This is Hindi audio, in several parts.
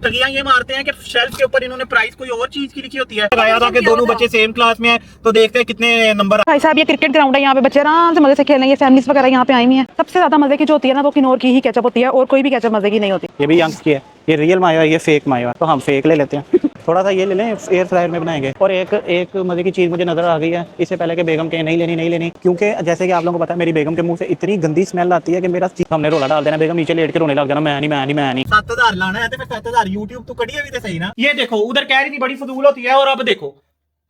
ठगियां ये मारते हैं कि शेल्फ के ऊपर इन्होंने प्राइस कोई और चीज की लिखी होती है। लगाया था कि दोनों बच्चे सेम क्लास में हैं, तो देखते हैं कितने नंबर। भाई साहब ये क्रिकेट ग्राउंड है, यहाँ पे बच्चे आराम से मजे से खेल रहे हैं। फैमिलीज वगैरह यहाँ पे आई हुई हैं। सबसे ज्यादा मजे की जो होती है ना वो किन्नौर की ही केचप होती है, और कोई भी केचप मजे की नहीं होती। ये भी यंग की है, ये रियल माया है, ये फेक माया है, तो हम फेक ले लेते हैं। थोड़ा सा ये ले लें, एयर फ्रायर में बनाएंगे। और एक मजे की चीज़ मुझे नज़र आ गई है, इससे पहले कि बेगम के नहीं लेनी, क्योंकि जैसे कि आप लोगों को पता है मेरी बेगम के मुंह से इतनी गंदी स्मेल आती है कि मेरा हमने रोला डाल देना, बेगम नीचे लेट के रोने लग जाना, मैं नहीं। 7,000 लाना है तो फिर 7,000 यूट्यूब तो कड़ी भी तो सही ना। ये देखो उधर कह रही थी बड़ी फजूल होती है, और अब देखो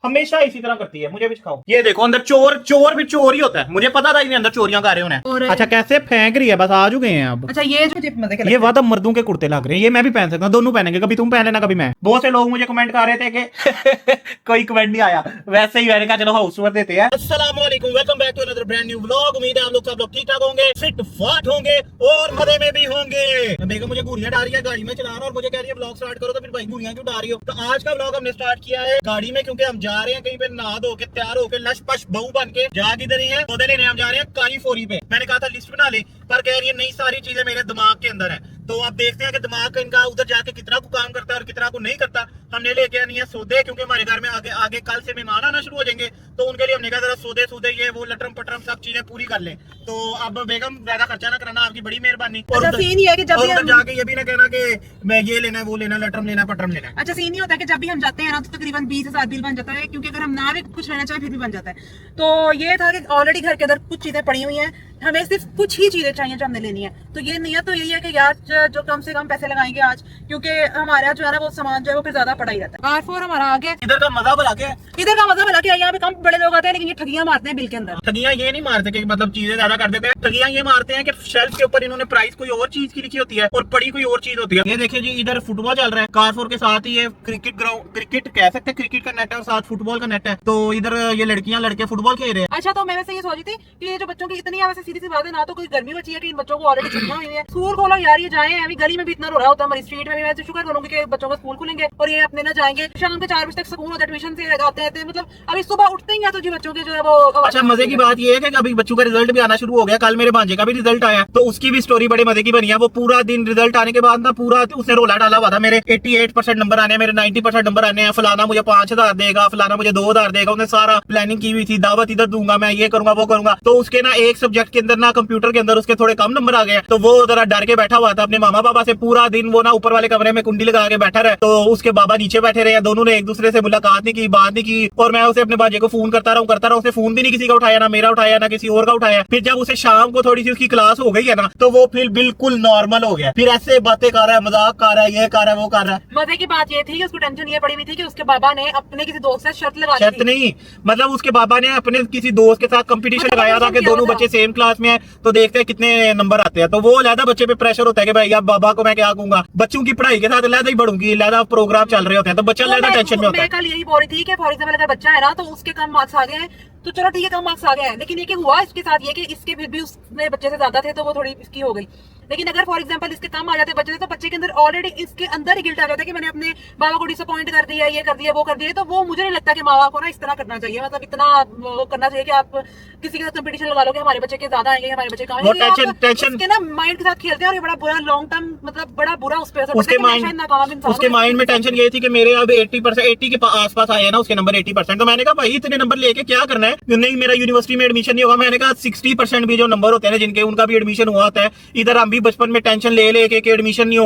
हमेशा इसी तरह करती है। मुझे भी सिखाओ। ये देखो अंदर चोर भी चोर ही होता है। मुझे पता था इन्हें अंदर चोरियां कर रहे होने। अच्छा कैसे फेंक रही है, बस आ चुके हैं अब। अच्छा ये जो मजे के ये वादा मर्दों के कुर्ते लग रहे हैं, ये मैं भी पहन सकता हूँ, दोनों पहनेंगे, कभी तुम पहन लेना कभी मैं। बहुत से लोग मुझे कमेंट कर रहे थे कि कोई कमेंट नहीं आया, वैसे ही मैंने कहा चलो हाउस टूर देते हैं। अस्सलाम वालेकुम, welcome back to another brand new vlog. उम्मीद है आप लोग सब लोग ठीक ठाक होंगे, फिट फाट होंगे और मजे में भी होंगे। बेगम मुझे घूरियां डाल रही है गाड़ी में चलाना, और मुझे कह रही है व्लॉग स्टार्ट करो, तो फिर भाई घूरियां क्यों डाल रही हो। तो आज का व्लॉग हमने स्टार्ट किया है गाड़ी में, क्योंकि हम जा रहे हैं कहीं पे नहा धो के तैयार होके लश पश बहू बन के। जा किधर ही है, पौधे लेने हम जा रहे हैं काली फोरी पे। मैंने कहा था लिस्ट बना ले, पर कह रही है नहीं सारी चीजें मेरे दिमाग के अंदर है। तो आप देखते हैं कि दिमाग इनका उधर जाके कितना को काम करता है और कितना को नहीं करता। हमने लेके आनी है सौदे, क्योंकि हमारे घर में आगे कल से मेहमान आना शुरू हो जाएंगे, तो उनके लिए हमने कहा जरा सौदे ये वो लटरम पटरम सब चीजें पूरी कर ले। तो अब बेगम ज्यादा खर्चा ना कराना, आपकी बड़ी मेहरबानी। अच्छा सीन ये है कि जब भी हम जाके ये भी ना कहना कि मैं ये लेना वो लेना लटरम लेना पटरम लेना। अच्छा सीन ये होता है कि जब भी हम जाते हैं ना तो तकरीबन 20,000 बिल बन जाता है, क्योंकि अगर हम ना भी कुछ लेना चाहे फिर भी बन जाता है। तो ये था कि ऑलरेडी घर के अंदर कुछ चीजें पड़ी हुई हैं, हमें सिर्फ कुछ ही चीजें चाहिए जो हमने लेनी है। तो ये नियत तो यही है कि यार जो कम से कम पैसे लगाएंगे आज, क्योंकि हमारे यहाँ जो है ना वो सामान जो है वो फिर ज्यादा पड़ा ही रहता है। R4 हमारा आगे, इधर का मजा भला के इधर का मजा भला के यहाँ पे कम बड़े लोग आते हैं, लेकिन ये ठगियां मारते हैं बिल के अंदर। ठगियां ये नहीं मारते कि मतलब चीजें ज्यादा कर देते हैं, ठगियां ये मारते हैं कि शेल्फ के ऊपर इन्होंने प्राइस कोई और चीज की लिखी होती है और पड़ी कोई और चीज होती है। ये देखिए जी इधर फुटबॉल चल रहा है, कार4 के साथ ही ये क्रिकेट ग्राउंड, क्रिकेट कह सकते हैं, क्रिकेट का नेट है और साथ फुटबॉल का नेट है। तो इधर ये लड़कियां लड़के फुटबॉल खेल रहे हैं। अच्छा तो मैं वैसे ये सोची थी कि ये जो बच्चों की इतनी वैसे सीधी सी बात है ना, तो कोई गर्मी बची है कि इन बच्चों को ऑलरेडी छुट्टियां हुई है, स्कूल खोलो यार, ये जाए अभी गली में भी इतना रो रहा होता है, हमारी स्ट्रीट में भी। मैं शुक्र करूंगी कि बच्चों को स्कूल खुलेंगे और ये अपने ना जाएंगे, शाम के 4 बजे तक स्कूल होता है, ट्यूशन से आते हैं, मतलब अभी सुबह उठते ही तो जी बच्चों के जो है वो। अच्छा मजे की बात ये है कि अभी बच्चों का रिजल्ट भी आना शुरू हो गया, कल मेरे भांजे का भी रिजल्ट आया, तो उसकी भी स्टोरी बड़े मजे की बनी है। वो पूरा दिन रिजल्ट आने के बाद ना पूरा उसने रोला डाला हुआ था, मेरे 88% नंबर आने हैं, मेरे 90% नंबर आने हैं, फलाना मुझे 5,000 देगा, फलाना मुझे 2,000 देगा। उसने सारा प्लानिंग की हुई थी, दावत इधर दूंगा, मैं ये करूंगा वो करूंगा। तो उसके ना एक सब्जेक्ट के अंदर ना कंप्यूटर के अंदर उसके थोड़े कम नंबर आ गए, तो वो जरा डर के बैठा हुआ था अपने मामा बाबा से। पूरा दिन वो ना ऊपर वाले कमरे में कुंडी लगा के बैठा रहे, तो उसके बाबा नीचे बैठे रहे, दोनों ने एक दूसरे से मुलाकात नहीं की, बात नहीं की। और मैं उसे अपने बाजे को फोन करता रहा, उसने फोन भी नहीं किसी का उठाया, ना मेरा उठाया ना किसी और का उठाया। फिर जब उसे शाम को थोड़ी सी उसकी क्लास हो गई है ना, तो वो फिर बिल्कुल नॉर्मल हो गया, फिर ऐसे बातें कर रहा है, मजाक कर रहा है, ये कर रहा है वो कर रहा है। मजे की बात ये थी कि उसको टेंशन ये पड़ी हुई थी कि उसके बाबा ने अपने किसी दोस्त से शर्त लगा ली थी। शर्त नहीं, मतलब उसके बाबा ने अपने किसी दोस्त के साथ कंपटीशन लगाया था कि दोनों बच्चे सेम क्लास में हैं, तो देखते हैं कितने नंबर आते हैं। तो वो अलहदा बच्चे पे प्रेशर होता है कि भाई अब बाबा को मैं क्या कहूंगा, बच्चों की पढ़ाई के साथ अलहदा ही बढ़ूंगी, अलहदा प्रोग्राम चल रहे होते हैं, तो बच्चा अलहदा टेंशन में होता है। मैं कल यही बोल रही थी कि फॉर एग्जाम्पल अगर बच्चा है ना तो उसके कम मार्क्स आ गए हैं तो चलो ठीक है कम मार्क्स आ गए हैं, लेकिन ये क्या हुआ इसके साथ, ये कि इसके फिर भी उसने बच्चे से ज्यादा थे तो वो थोड़ी इसकी हो गई। लेकिन अगर फॉर एग्जांपल इसके कम आ जाते बच्चे से, तो बच्चे के अंदर ऑलरेडी इसके अंदर ही गिल्ट आ जाता है कि मैंने अपने बाबा को डिसअपॉइंट कर दिया, ये कर दिया वो कर दिया। तो वो मुझे नहीं लगता कि माँ बाप को ना इस तरह करना चाहिए, मतलब इतना वो करना चाहिए कि आप किसी के साथ कंपटीशन लगा लो कि हमारे बच्चे के ज्यादा आएंगे, हमारे बच्चे कम आएंगे। टेंशन ना माइंड के साथ खेलते हैं और ये बड़ा बुरा लॉन्ग टर्म, मतलब बड़ा बुरा उस पर उसके माइंड में टेंशन ये थी कि मेरे अब 80 के आसपास आए ना उसके नंबर 80%। तो मैंने कहा भाई इतने नंबर लेके क्या करना है, नहीं मेरा यूनिवर्सिटी में एडमिशन नहीं होगा। मैंने कहा 60% भी जो नंबर होते हैं जिनके, उनका भी एडमिशन हुआ होता है। इधर हम भी बचपन में टेंशन ले लेके कि एडमिशन नहीं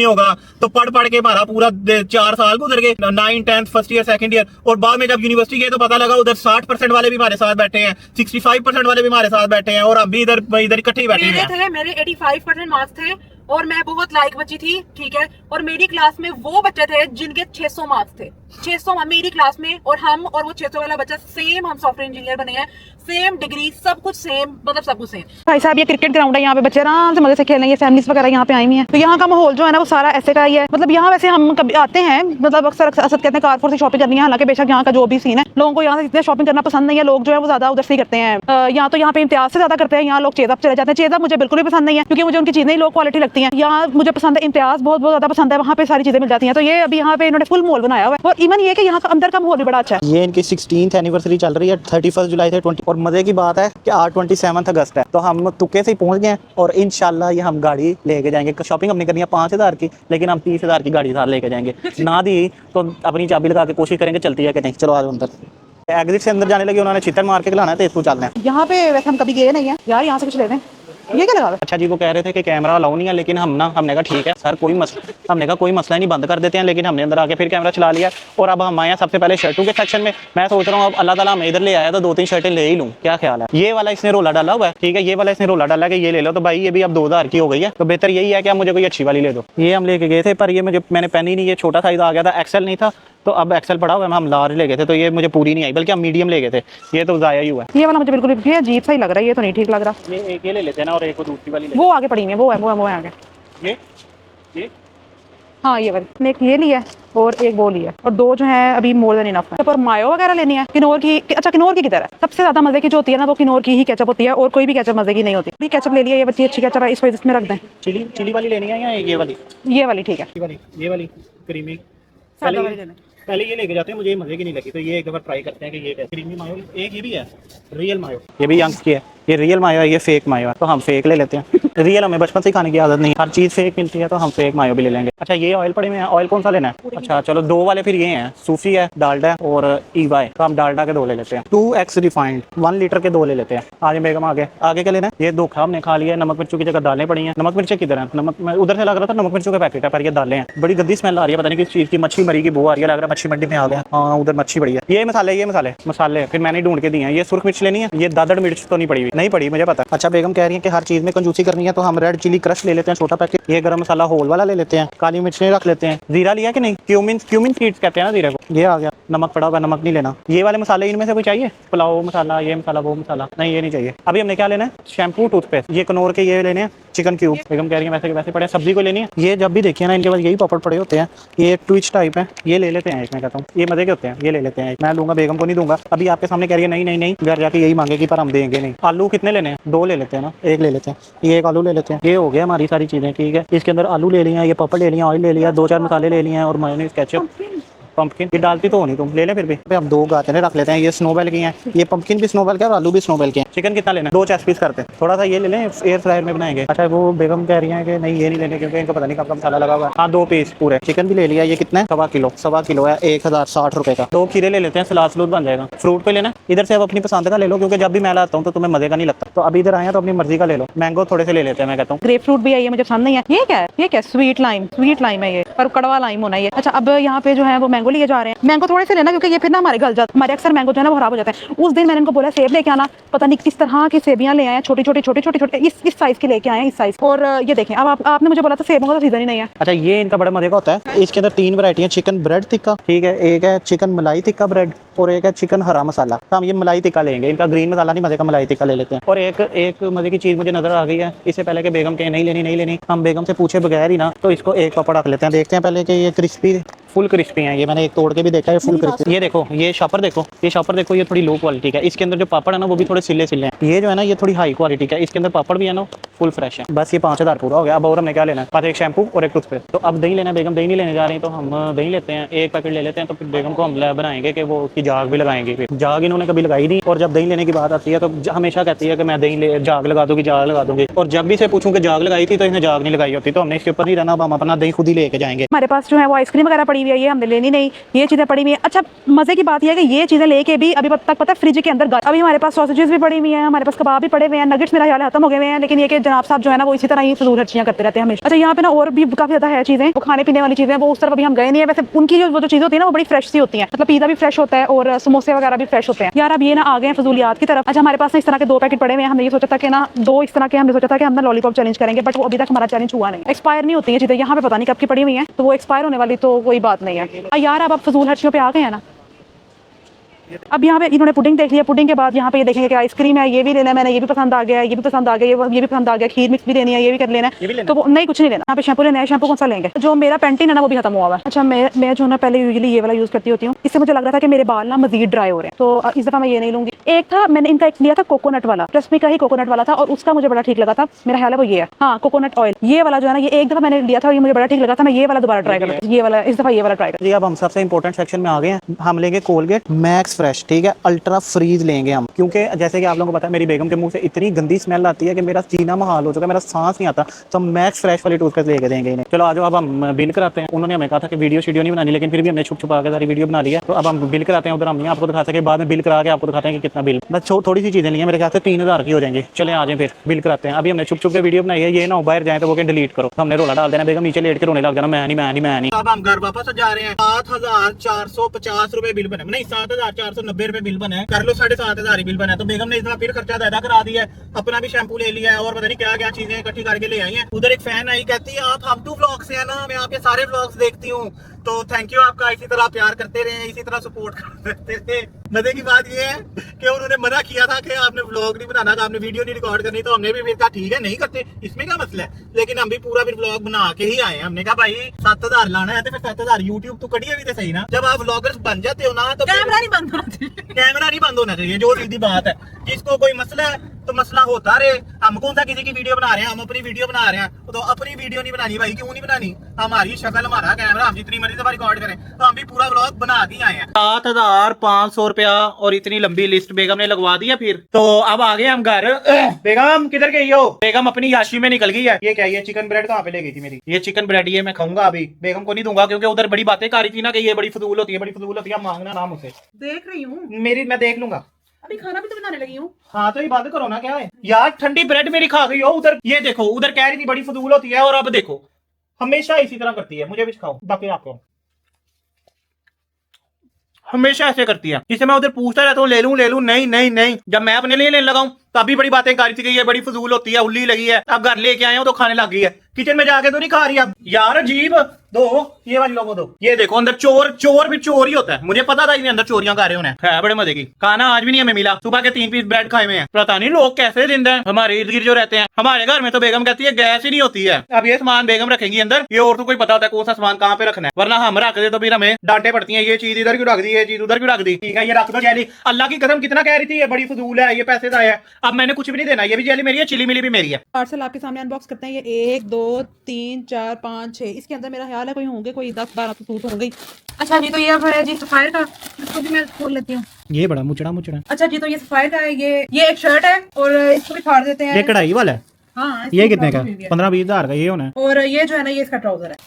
होगा, तो पढ़ के हमारा पूरा 4 साल गुजर गए, 9, 10th first year second year. और बाद में जब यूनिवर्सिटी गए तो पता लगा उधर 60% वाले भी हमारे साथ बैठे हैं, 65% वाले भी हमारे साथ बैठे हैं, और हम भी इधर इकट्ठे ही बैठे हैं। मेरे 85% मार्क्स थे और मैं बहुत लायक बच्ची थी, ठीक है। और मेरी क्लास में वो बच्चे थे जिनके 600 मार्क्स थे, 600 मेरी क्लास में, और हम और वो 600 वाला बच्चा सेम, हम सॉफ्टवेयर इंजीनियर बने हैं, सेम डिग्री, सब कुछ सेम, मतलब सब कुछ सेम। भाई साहब ये क्रिकेट ग्राउंड है, यहाँ पे बच्चे आराम से मजे से खेल रहे हैं, फैमिलीज वगैरह यहाँ पे आई हुई हैं। तो यहाँ का माहौल जो है ना वो सारा ऐसे का ही है। मतलब यहाँ वैसे हम कभी आते हैं, मतलब अक्सर कहते हैं कार4 से शॉपिंग करनी है, हालांकि बेशक यहाँ का जो भी सीन है, लोगों को यहाँ से इतने शॉपिंग करना पसंद नहीं है, लोग जो है वो ज्यादा उधर से करते हैं। यहाँ तो यहाँ पे इम्तियाज से ज्यादा करते हैं, यहाँ लोग चेज़अप चले जाते हैं। चेज़अप मुझे बिल्कुल भी पसंद नहीं है, क्योंकि मुझे उनकी चीजें ही लो क्वालिटी लगती मिलती हैं। यहाँ मुझे पसंद है इम्तियाज, बहुत बहुत ज्यादा पसंद है, वहाँ पे सारी चीजें मिल जाती हैं। तो ये अभी यहाँ पे इन्होंने फुल मॉल बनाया हुआ है, और इवन ये कि यहाँ का अंदर का माहौल भी बड़ा अच्छा है। ये इनकी 16th एनिवर्सरी चल रही है 31 जुलाई से 20, और मजे की बात है कि आज 27 अगस्त है, तो हम तुक्के से ही पहुंच गए हैं और इंशाल्लाह ये हम गाड़ी लेके जाएंगे। शॉपिंग हमने करनी है 5000 की, लेकिन हम 30,000 की गाड़ी साथ लेके जाएंगे। ना दी तो अपनी चाबी लगा के कोशिश करेंगे चलती है कि नहीं। चलो आज अंदर, एग्जिट से अंदर जाने लगे, उन्होंने छितर मार के खिलाना है, तो इसको चलना है। यहाँ पे वैसे हम कभी गए नहीं है यार, यहाँ से कुछ लेते हैं। ये क्या लगा हुआ है? अच्छा जी, वो कह रहे थे कि कैमरा अलाउ नहीं है, लेकिन हमने कहा ठीक है सर, कोई मसला, हमने कहा कोई मसला नहीं, बंद कर देते हैं। लेकिन हमने अंदर आके फिर कैमरा चला लिया, और अब हम आए हैं सबसे पहले शर्टों के सेक्शन में। मैं सोच रहा हूँ अब अल्लाह ताला हमें इधर ले आया तो 2-3 शर्टें ले ही लूँ, क्या ख्याल है। ये वाला इसने रोला डाला हुआ है, ठीक है, ये वाला इसने रोला डाला कि ये ले लो, तो भाई ये भी अब 2000 की हो गई है, तो बेहतर यही है कि आप मुझे कोई अच्छी वाली ले दो। ये हम लेके गए थे, पर ये मैंने पहनी नहीं, ये छोटा साइज आ गया था, एक्सेल नहीं था, तो अब एक्सेल पड़ा हुआ है। हम लार्ज ले गए थे, तो ये मुझे पूरी नहीं आई, बल्कि हम मीडियम ले गए थे, ये तो ज़ाया ही हुआ है। ये वाला मुझे बिल्कुल भी अजीब सा ही लग रहा है, ये तो नहीं ठीक लग रहा। ये एक ये ले लेते हैं ना, और एक वो दूसरी वाली वो आगे पड़ी हुई है, वो है आगे। ये हाँ ये वाली, एक ये लिया और एक वो लिया, और दो जो है अभी मोर देन इनफ है। पर मायो वगैरह लेनी है किनोर की। अच्छा, किनोर की किधर है? सबसे ज्यादा मजे की जो होती है ना, वो किनोर की ही केचप होती है, और कोई भी केचप मजे की नहीं होती। केचप ले लिया, ये बच्ची अच्छी केचप है, इसको इसमें रख दें। चिली वाली लेनी है या ये वाली? ये वाली ठीक है, ये वाली क्रीमी। सादा वाली लेना। पहले ये लेके जाते हैं, मुझे ये मजे की नहीं लगी, तो ये एक बार ट्राई करते हैं कि ये क्रीमी मायो। एक ये भी है रियल मायो, ये भी यंग्स की है, ये रियल मायो है, ये फेक मायो है, तो हम फेक ले लेते हैं। रियल हमें बचपन से ही खाने की आदत नहीं, हर चीज़ फेक मिलती है, तो हम फेक मायो भी ले लेंगे। अच्छा, ये ऑयल पड़े हुए हैं, ऑयल कौन सा लेना है? अच्छा चलो, दो वाले फिर ये हैं, सूफी है, डालडा है और ईवा है, तो हम डालडा के 2 ले लेते हैं। 2x रिफाइंड 1 लीटर के 2 ले लेते हैं। आज बेगम आगे क्या लेना है? ये धोखा हमने खा लिया है, नमक मिर्चों की जगह दालें पड़ी हैं। नमक मिर्चें किधर हैं? नमक उधर से लग रहा था नमक मिर्चों का पैकेट है, पर ये दालें हैं। बड़ी गंदी स्मेल आ रही है, पता नहीं किस चीज़ की, मच्छी मरी की बू आ रही है, लग रहा है मच्छी मंडी में आ गया। हाँ उधर मच्छी पड़ी है। ये मसाले फिर मैंने ढूंढ के दिए हैं। ये सुर्ख मिर्च लेनी है, ये दादड़ मिर्च तो नहीं पड़ी हुई, नहीं पड़ी मुझे पता। अच्छा, बेगम कह रही है कि हर चीज़ में कंजूसी करनी है, तो हम रेड चिली क्रश ले लेते हैं, छोटा पैकेट। ये गरम मसाला होल वाला ले लेते हैं, काली मिर्च रख लेते हैं। जीरा लिया कि नहीं? क्यूमिन सीड्स कहते हैं ना जीरे को। ये आ गया, नमक पड़ा होगा, नमक नहीं लेना। ये वाले मसाले इनमें से कोई चाहिए? पुलाव मसाला, ये मसाला, वो मसाला, नहीं ये नहीं चाहिए। अभी हमने क्या लेना है? शैम्पू, टूथपेस्ट, ये कनौर के ये लेने हैं, चिकन क्यूब। बेगम कह रही है वैसे के वैसे पड़े। सब्जी को लेनी है, ये जब भी देखिए ना इनके पास यही पापड़ पड़े होते हैं, ये ट्विच टाइप है, ये ले लेते हैं। एक मैं कहता हूँ ये मजे के होते हैं, ये ले लेते हैं। मैं लूंगा, बेगम को नहीं दूंगा। अभी आपके सामने कह रही है नहीं, घर जाके यही मांगेगी, पर हम देंगे नहीं। आलू कितने लेने हैं? 2 ले लेते हैं ना, 1 ले लेते हैं। ये एक आलू ले लेते हैं। ये हो गया हमारी सारी चीज़ें, ठीक है। इसके अंदर आलू ले लिया, ये पापड़ ले लिया, ऑयल ले लिया, 2-4 मसाले ले लिए हैं, और मायोनीज, केचप, पंपकिन। ये डालती तो नहीं, तुम ले लें फिर भी। हम 2 गाजरें रख लेते हैं, ये स्नोबेल की हैं, ये पंपकिन भी स्नोबेल के और आलू भी स्नोबेल के हैं। चिकन कितना लेना है? 2 चेस्ट पीस करते हैं। थोड़ा सा ये ले लें, एयर फ्रायर में बनाएंगे। अच्छा, वो बेगम कह रही है कि नहीं ये नहीं लेने, क्योंकि इनको पता नहीं कब का मसाला लगा हुआ है। हाँ 2 पीस पूरे। चिकन भी ले लिया, ये कितना है? 1.25 किलो है, 1060 रुपये का। 2 खीरे ले लेते हैं, सलाद सलूद बन जाएगा। फ्रूट पे लेना, इधर से अब अपनी पसंद का ले लो, क्योंकि जब भी मैं लाता हूँ तो तुम्हें मजे का नहीं लगता, तो अभी इधर आए तो अपनी मर्जी का ले लो। मैंगो थोड़े से ले लेते हैं, मैं कहता हूँ। ग्रेप फ्रूट भी है, ये मुझे पसंद नहीं है। ये क्या है? ये क्या? स्वीट लाइम है ये, और कड़वा लाइम होना है ये। अच्छा, अब यहाँ पे जो है वो मैंगो लिए जा रहे हैं। मैंगो थोड़े से लेना, क्योंकि ये फिर ना हमारे गल जाते, हमारे अक्सर मैंगो जो है ना वो खराब हो जाते हैं। उस दिन मैंने इनको बोला सेब लेके आना, पता नहीं किस तरह की सेबियां ले आए हैं, छोटी छोटी इस साइज की लेके आए हैं, इस साइज। और ये देखें, अब आपने मुझे बोला था सेबों का तो सीजन ही नहीं है। अच्छा, ये इनका बड़ा मजे का होता है। इसके अंदर 3 वैरायटी है, चिकन ब्रेड टिक्का, ठीक है, एक है चिकन मलाई टिक्का ब्रेड, और एक है चिकन हरा मसाला। तो हम ये मलाई टिक्का लेंगे, इनका ग्रीन मसाला नहीं, मजे का मलाई टिक्का ले लेते हैं। और एक मजे की चीज़ मुझे नजर आ गई है, इससे पहले कि बेगम के नहीं लेनी, हम बेगम से पूछे बगैर ही ना, तो इसको एक पापड़ रख लेते हैं। देखते हैं पहले कि ये क्रिस्पी, फुल क्रिस्पी है। ये मैंने एक तोड़ के भी देखा है, फुल क्रिस्पी। ये देखो, ये शॉपर देखो, ये थोड़ी लो क्वालिटी का है। इसके अंदर जो पापड़ है ना वो भी थोड़े सिले हैं। ये जो है ना ये थोड़ी हाई क्वालिटी का है, इसके अंदर पापड़ भी है ना फुल फ्रेश है। बस ये 5000 पूरा हो गया। अब और हमने क्या लेना है? बस एक शैम्पू और एक टूथपेस्ट। तो अब दही लेना है, बेगम दही नहीं लेने जा रही, तो हम दही लेते हैं, 1 पैकेट ले लेते हैं। तो फिर बेगम को हम बनाएंगे कि वो उसकी जाग भी लगाएंगे। फिर जाग इन्होंने कभी लगाई नहीं, और जब दही लेने की बात आती है तो हमेशा कहती है कि मैं जाग लगा दूंगी। और जब भी से पूछूं कि जाग लगाई थी, तो इसने जाग नहीं लगाई होती। तो हमने इसके ऊपर नहीं रहना, अब हम अपना दही खुद ही लेके जाएंगे। हमारे पास जो है वो आइसक्रीम वगैरह पड़ी हुई है, ये हमने लेनी नहीं, ये चीजें पड़ी हुई है। अच्छा, मजे की बात यह है कि ये चीजें लेके भी अभी तक पता है फ्रिज के अंदर, अभी हमारे पास सॉसेजेस भी पड़ी हुई हैं, हमारे पास कबाब भी पड़े हुए हैं, नगेट्स मेरा ख्याल खत्म हो गए हैं, लेकिन ये कि जनाब साहब जो है ना वो इसी तरह ही फजूल खर्चियां करते रहते हैं हमेशा। अच्छा, यहाँ पे ना और भी काफी ज्यादा है चीजें, वो खाने पीने वाली चीजें, वो उस तरफ अभी हम गए नहीं है। वैसे उनकी जो चीजें होती है ना वो बड़ी फ्रेश सी होती है, मतलब पिज़्ज़ा भी फ्रेश होता है और समोसे वगैरह भी फ्रेश होते हैं। यार अब ये ना आ गए हैं फजूलियात की तरफ। अच्छा, हमारे पास इस तरह के 2 पैकेट पड़े हुए हैं, हमने ये सोचा था कि ना 2 इस तरह के, हमने सोचा था कि हम ना लॉलीपॉप चैलेंज करेंगे, बट वो अभी तक हमारा चैलेंज हुआ नहीं। एक्सपायर नहीं होती है चीजें, यहाँ पे पता नहीं कब की पड़ी हुई है, तो वो एक्सपायर होने वाली तो कोई बात नहीं है। यार अब फजूल खर्चियों पे आ गए हैं ना, अब यहाँ पे इन्होंने पुडिंग देख लिया, पुडिंग के बाद यहाँ पे ये देखेंगे कि आइसक्रीम है, ये भी लेना है मैंने, ये भी पसंद आ गया, ये भी पसंद आ गया, ये भी पसंद आ गया, खीर मिक्स भी लेनी है, ये भी कर लेना है, तो वो नहीं कुछ नहीं लेना। यहाँ पे शैम्पू लेना है, शैम्पू कौन सा लेंगे? जो मेरा पेंटिन है ना वो भी खत्म हुआ है। अच्छा मैं जो ना पहले यूजुअली ये वाला यूज करती होती हूँ, इससे मुझे लग रहा था कि मेरे बाल ना मजीद ड्राई हो रहे हैं, तो इस दफा मैं ये नहीं लूंगी। एक था मैंने इनका एक लिया था कोकोनट वाला, ट्रस्ट मी का ही कोकोनट वाला था, और उसका मुझे बड़ा ठीक लगा था, मेरा ख्याल है वो ये है, हाँ कोकोनट ऑयल, ये वाला जो है ना, ये एक दफा मैंने लिया था और ये मुझे बड़ा ठीक लगा था, मैं ये वाला दोबारा ट्राई कर, ये वाला इस दफा ये वाला ट्राई कर। जी अब हम सबसे इंपॉर्टेंट सेक्शन में आ गए हैं। हम लेंगे कोलगेट मैक्स फ्रेश, ठीक है, अल्ट्रा फ्रीज लेंगे हम, क्योंकि जैसे कि आप लोगों को पता है मेरी बेगम के मुंह से इतनी गंदी स्मेल आती है कि मेरा जीना महाल हो चुका है, मेरा सांस नहीं आता, तो हम मैक्स फ्रेश वाली टूथपेस्ट लेके देंगे इन्हें। चलो आ जाओ, अब हम बिल कराते हैं। उन्होंने हमें कहा था कि वीडियो नहीं बनानी, लेकिन फिर भी हमने छुप छुपा के सारी वीडियो बना ली है, तो अब हम बिल कराते हैं। उधर हम नहीं आपको दिखा सके, बाद में बिल करा के आपको दिखाते हैं कि कितना बिल, बस थोड़ी सी चीजें ली है, मेरे ख्याल से 3000 की हो जाएंगे। चले आ जाए फिर बिल कराते हैं। अभी हमने छुप छुप के वीडियो बनाई है, ये ना बाहर जाए तो वो डिलीट करो, तो हमने रोला डाल देना, बेगम नीचे लेट के रोने लग जाना, मैं नहीं। अब हम घर वापस जा रहे हैं। 7450 रुपए बिल बना, नहीं 7490 रुपए बिल बना है, कर लो 7500 बिल बना है। तो बेगम ने इतना फिर खर्चा ज्यादा करा दिया है, अपना भी शैम्पू ले लिया है और पता नहीं क्या क्या चीजें इकट्ठी करके ले आई हैं। उधर एक फैन आई, कहती है आप हम टू व्लॉग से है ना, मैं आपके सारे व्लॉग्स देखती हूँ, तो थैंक यू आपका, इसी तरह प्यार करते रहे, इसी तरह सपोर्ट करते रहे। मजे की बात ये है कि उन्होंने मना किया था कि आपने व्लॉग नहीं बनाना था, आपने वीडियो नहीं रिकॉर्ड करनी, तो हमने भी फिर कहा ठीक है नहीं करते, इसमें क्या मसला है, लेकिन हम भी पूरा फिर व्लॉग बना के ही आए हैं। हमने कहा भाई 7000 लाना है तो फिर 7000 यूट्यूब तो कटिए भी तो सही ना, जब आप व्लॉगर्स बन जाते हो ना तो कैमरा नहीं बंद होना चाहिए, कैमरा नहीं बंद होना चाहिए, जो सीधी बात है। जिसको कोई मसला है तो मसला होता रहे, हम कौन सा किसी की वीडियो बना रहे हैं, हम अपनी वीडियो बना रहे हैं, तो अपनी वीडियो नहीं बनानी भाई, क्यों नहीं बनानी, हमारी शक्ल हमारा कैमरा, हम जितनी मर्जी दफा रिकॉर्ड करें, तो हम भी पूरा व्लॉग बना के आए हैं। 7500 रुपया और इतनी लंबी लिस्ट बेगम ने लगवा दी है। फिर तो अब आ गए हम घर। बेगम किधर गई हो? बेगम अपनी याशी में निकल गई है। ये क्या, ये चिकन ब्रेड कहाँ पे ले गई थी मेरी? ये चिकन ब्रेड ये मैं खाऊंगा, अभी बेगम को नहीं दूंगा, क्योंकि उधर बड़ी बातें कर रही थी ना कि ये बड़ी फजूल होती है, बड़ी फजूल होती है, मांगना नाम उसे। देख रही हूँ मेरी मैं देख लूंगा, अभी खाना भी तो बनाने लगी हूँ। हाँ तो ये बात करो ना, क्या है यार, ठंडी ब्रेड मेरी खा गई हो उधर, ये देखो उधर कह रही थी बड़ी फजूल होती है, और अब देखो हमेशा इसी तरह करती है, मुझे भी सिखाओ, बाकी आपको हमेशा ऐसे करती है। इसे मैं उधर पूछता रहता हूँ ले लूं, नहीं, जब मैं अपने लिए लेने लगाऊं तभी बड़ी बातें कर रही थी कि ये बड़ी फजूल होती है, उल्ली लगी है, अब घर लेके आए हो तो खाने लग गई है, किचन में जाके तो नहीं खा रही अब। यार अजीब, दो ये वाली लोगों दो, ये देखो अंदर चोर भी चोर ही होता है, मुझे पता था इनके अंदर चोरियां कर रहे होने, है बड़े मजे की। खाना आज भी नहीं हमें मिला, सुबह के 3 पीस ब्रेड खाए हुए हैं, पता नहीं लोग कैसे जिंदा हैं हमारे इर्द गिर्द जो रहते हैं। हमारे घर में तो बेगम कहती है गैस ही नहीं होती है। अब ये सामान बेगम रखेंगी अंदर, ये और तो कोई पता होता है कौन सा सामान कहाँ पे रखना है, वरना हम रख दे तो फिर हमें डांटे पड़ती है, ये चीज इधर क्यों रख दी, ये चीज उधर क्यों रख दी। ठीक है ये रख दो जेली, अल्लाह की कसम कितना कह रही थी ये बड़ी फजूल है, ये पैसे का है, अब मैंने कुछ भी नहीं देना, ये भी जेली मेरी है, चिली मिली भी मेरी है। पार्सल आपके सामने अनबॉक्स करते हैं। ये 1 2 3 4 5 6, इसके अंदर मेरा ख्याल है कोई होंगे, कोई 10-12 सूट होंगे। अच्छा जी, तो ये अब है जी सफायर का, इसको भी मैं खोल लेती हूँ। ये बड़ा मुचड़ा। अच्छा जी, तो ये सफायर का है, ये एक शर्ट है और इसको भी फाड़ देते हैं। ये कढ़ाई वाला है, हाँ ये कितने का? 15-20 हजार का ये होना है। और ये जो है ना, ये इसका ट्राउजर है।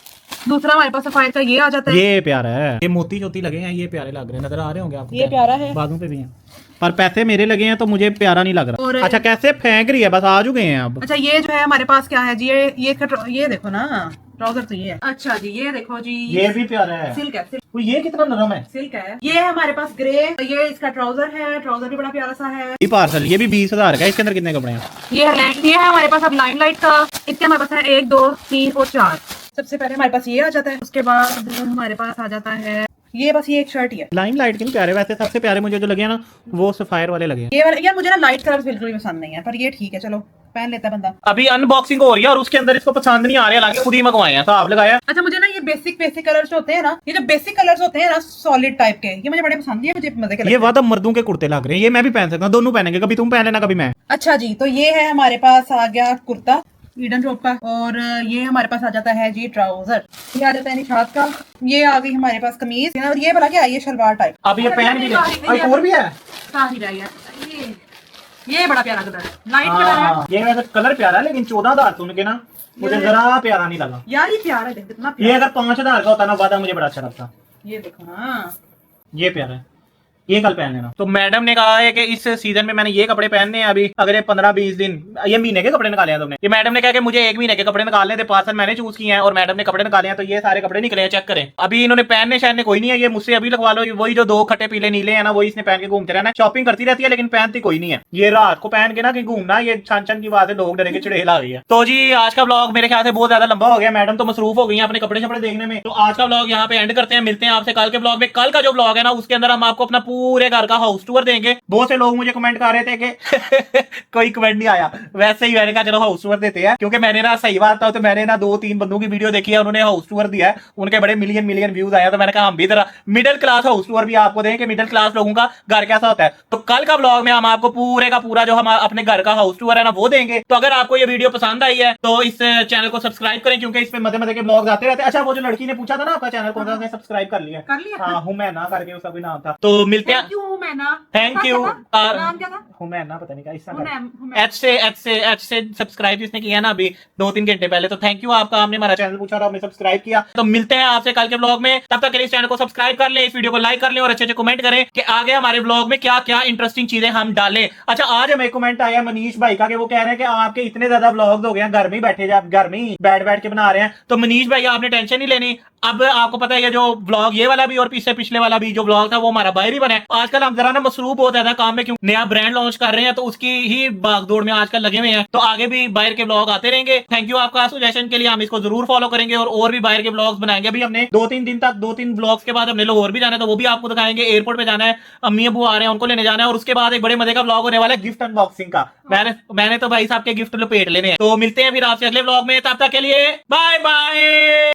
दूसरा हमारे पास सफायर का ये आ जाता है, ये प्यारा है, ये मोती चोती लगे हैं, ये प्यारे लग रहे हैं, नजर आ रहे होंगे आपको, ये प्यारा है, बाजू पे भी हैं, पर पैसे मेरे लगे हैं तो मुझे प्यारा नहीं लग रहा। और अच्छा कैसे फेंक रही है, बस आ चुके हैं अब। अच्छा ये जो है हमारे पास क्या है जी, ये देखो ना, ट्राउजर तो ये है। अच्छा जी ये देखो जी, ये भी प्यारा है, सिल्क है, सिल्क। तो ये कितना नरम है, सिल्क है। ये है हमारे पास ग्रे, ये इसका ट्राउजर है, ट्राउजर भी बड़ा प्यारा सा है। ये पार्सल, ये भी 20,000 का, इसके अंदर कितने कपड़े हैं? ये है हमारे पास अब लाइमलाइट का, इसके हमारे पास है 1 2 3 और 4। सबसे पहले हमारे पास ये आ जाता है, उसके बाद हमारे पास आ जाता है ये, बस ये एक शर्ट ही है। लाइमलाइट के नहीं प्यारे, वैसे सबसे प्यारे मुझे जो लगे हैं ना वो सफायर वाले लगे हैं। ये वाला यार मुझे ना लाइट कलर बिल्कुल भी पसंद नहीं है, पर ये ठीक है, चलो पहन लेता है बंदा। अभी अनबॉक्सिंग हो रही है और उसके अंदर इसको पसंद नहीं आ रहा है, खुद ही मंगवाए हैं, साहब लगाया। अच्छा मुझे ना ये बेसिक कलर्स जो होते हैं ना, ये जो बेसिक कलर्स होते हैं ना सॉलिड टाइप के, ये मुझे बड़े पसंद नहीं है, मुझे मजे के ये वादा मर्दों के कुर्ते लग रहे हैं, ये मैं भी पहन सकता हूँ, दोनों पहनेंगे, कभी तुम पहन लेना कभी मैं। अच्छा जी, तो ये है हमारे पास आ गया कुर्ता ईडन टॉप का, और ये हमारे पास आ जाता है जी ट्राउजर, ये आ जाता है निशात का, ये आ गई हमारे पास कमीज, और ये बड़ा क्या है, ये शलवार टाइप। अब ये पहन भी ले, और भी है, ये बड़ा प्यारा कलर है, लाइट कलर है। ये वैसे कलर प्यारा है, लेकिन 14,000 सुन के ना मुझे जरा प्यारा नहीं लगा यार, ये प्यारा है, कितना ये अगर 5,000 का होता ना वादा मुझे बड़ा अच्छा लगता। ये देखो ना, ये प्यारा है, ये कल पहन लेना। तो मैडम ने कहा है कि इस सीजन में मैंने ये कपड़े पहनने हैं, अभी अगले 15-20 दिन, ये महीने के कपड़े निकाले हैं तुमने। ये मैडम ने कहा कि मुझे 1 महीने के कपड़े निकालने थे, पार्सल मैंने चूज किए हैं और मैडम ने कपड़े निकाले हैं, तो ये सारे कपड़े निकले हैं, चेक करें। अभी इन्होंने पहनने शहनने कोई नहीं है, ये मुझसे अभी लगवा लो, वही जो 2 खट्टे पीले नीले हैं ना, वही इसने पहन के घूमते रहना, शॉपिंग करती रहती है लेकिन पहनती कोई नहीं है। ये रात को पहन के ना कहीं घूमना, ये छन छन की बात है, लोग डरेंगे, चिड़ेल आ गई है। तो जी आज का ब्लॉग मेरे ख्याल से बहुत ज्यादा लंबा हो गया, मैडम तो मसरूफ हो गई है अपने कपड़े शपड़े देखने में, तो आज का ब्लॉग यहाँ पे एंड करते हैं, मिलते हैं आपसे कल के ब्लॉग में। कल का जो ब्लॉग है ना उसके अंदर हम आपको अपना पूरे घर का हाउस टूर देंगे। बहुत से लोग मुझे कमेंट कर रहे थे कि कोई कमेंट नहीं आया, वैसे ही मैंने कहा चलो हाउस टूर देते हैं, क्योंकि मैंने ना सही बात था तो मैंने ना 2-3 बंदों की वीडियो देखी है, उन्होंने हाउस टूर दिया है, उनके बड़े मिलियन व्यूज आया, तो मैंने कहा हम भी जरा मिडिल क्लास हाउस टूर भी आपको दें कि मिडिल क्लास लोगों का घर कैसा होता है। तो कल का ब्लॉग में हम आपको पूरे का पूरा जो हम अपने घर का हाउस टूर है ना वो देंगे। तो अगर आपको ये वीडियो पसंद आई है तो इस चैनल को सब्सक्राइब करें, क्योंकि इसमें मजे के ब्लॉग आते रहते हैं। अच्छा, वो जो लड़की ने पूछा था ना आपका चैनल कौन सा, सब्सक्राइब कर लिया? हाँ, हुमैना करके उसका कोई नाम था। तो मिलते हैं। Thank you. हुमैना पता नहीं क्या एच से सब्सक्राइब जिसने किया ना अभी 2-3 घंटे पहले, तो थैंक यू आपका। आपने हमारा चैनल पूछा और आपने सब्सक्राइब किया। तो मिलते हैं आपसे कल के ब्लॉग में, तब तक के लिए इस चैनल को सब्सक्राइब कर ले, इस वीडियो को लाइक कर ले और अच्छे कमेंट करें कि आगे हमारे ब्लॉग में क्या क्या इंटरेस्टिंग चीजें हम डालें। अच्छा, आज हमें कमेंट आया मनीष भाई का कि वो कह रहे हैं कि आपके इतने ज्यादा ब्लॉग हो गए हैं, घर में बैठे घर में बैठ के बना रहे हैं। तो मनीष भाई आपने टेंशन नहीं लेनी, अब आपको पता है जो ब्लॉग ये वाला भी और पिछले वाला भी जो ब्लॉग था वो हमारा बाहर ही बना है। आजकल हम जरा ना मसरूफ बहुत ज्यादा काम में, क्यों नया ब्रांड लॉन्च कर रहे हैं तो उसकी ही भागदौड़ में आजकल लगे हुए हैं। तो आगे भी बाहर के ब्लॉग आते रहेंगे। थैंक यू आपका सजेशन के लिए, हम इसको जरूर फॉलो करेंगे और भी बाहर के ब्लॉग्स बनाएंगे। अभी हमने 2-3 दिन तक 2-3 ब्लॉग्स के बाद हमने लाहौर भी जाना है, तो वो भी आपको दिखाएंगे। एयरपोर्ट पे जाना है, अम्मी अबू आ रहे हैं, उनको लेने जाना है, और उसके बाद एक बड़े मजे का ब्लॉग होने वाला है गिफ्ट अनबॉक्सिंग का। मैंने तो भाई साहब के गिफ्ट लपेट लेने हैं। तो मिलते हैं फिर आपसे अगले ब्लॉग में, तब तक के लिए बाय बाय।